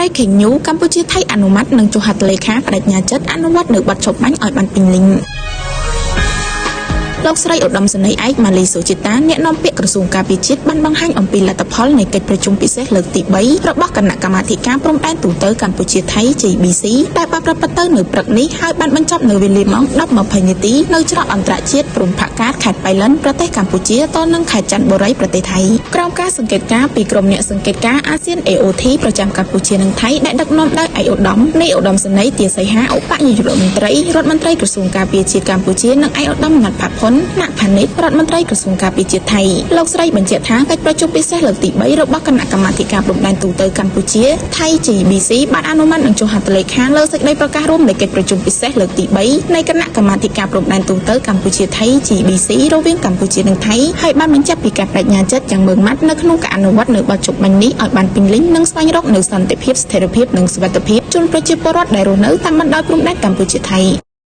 ត្រីខេងញូកម្ពុជាថៃអនុម័តនិងចុះហត្ថលេខាបដិញ្ញាចិត្តអនុវត្តនៅបទឈប់បាញ់ឲ្យបានពេញលេញលោកស្រីឧត្តមសេនីយ៍ឯកម៉ាលីសុជីតាអ្នកនាំពាក្យក្រសួងការពារជាតិបានបង្ហាញអំពីលទ្ធផលនៃកិច្ចប្រជុំពិសេសលើកទី3របស់គណៈកម្មាធិការព្រំដែនទូតកម្ពុជាថៃ JBC ដែលបានប្រព្រឹត្តទៅនៅព្រឹកនេះហើយបានបញ្ចប់នៅវេលាម៉ោង 10:20 នាទីនៅច្រកអន្តរជាតិព្រំផាកាតខេត្តបៃលិនប្រទេសកម្ពុជាទៅនឹងខេត្តចន្ទបុរីប្រទេសថៃក្រោមការសង្កេតការណ៍ពីក្រុមអ្នកសង្កេតការណ៍អាស៊ាន AOT ប្រចាំកម្ពុជានិងថៃដែលដឹកនាំដោយឯកឧត្តមនាយឧត្តមសេនីយ៍ទាសីហាឧបនាយករដ្ឋមន្ត្រីក្រសួងការពារជាតិកម្ពុជានិងឯកឧត្តមណាត់ផាផុនណាក់ផានិតរដ្ឋមន្ត្រីក្រសួងការពារជាតិថៃលោកស្រីបញ្ជាក់ថាកិច្ចប្រជុំពិសេសលើកទី3របស់គណៈកម្មាធិការព្រំដែនទូតកម្ពុជាថៃ JBC បានអនុម័តនិងចុះហត្ថលេខាលើសេចក្តីប្រកាសរួមនៃកិច្ចប្រជុំពិសេសលើកទី3នៃគណៈកម្មាធិការព្រំដែនទូតកម្ពុជាថៃ JBC រវាងកម្ពុជានិងថៃហើយបានបញ្ជាក់ពីការបដិញ្ញាចិត្តយ៉ាងម៉ឺងម៉ាត់នៅក្នុងការអនុវត្តនៅបទជប់បាញ់នេះឲ្យបានពេញលេញនិងស្វែងរកនូវសន្តិភាពស្ថិរភាពនិងសុវត្ថិភាពជូនប្រជាពលរដ្ឋដែលរស់នៅតាមបណ្ដោយព្រំដែនកម្ពុជាថៃ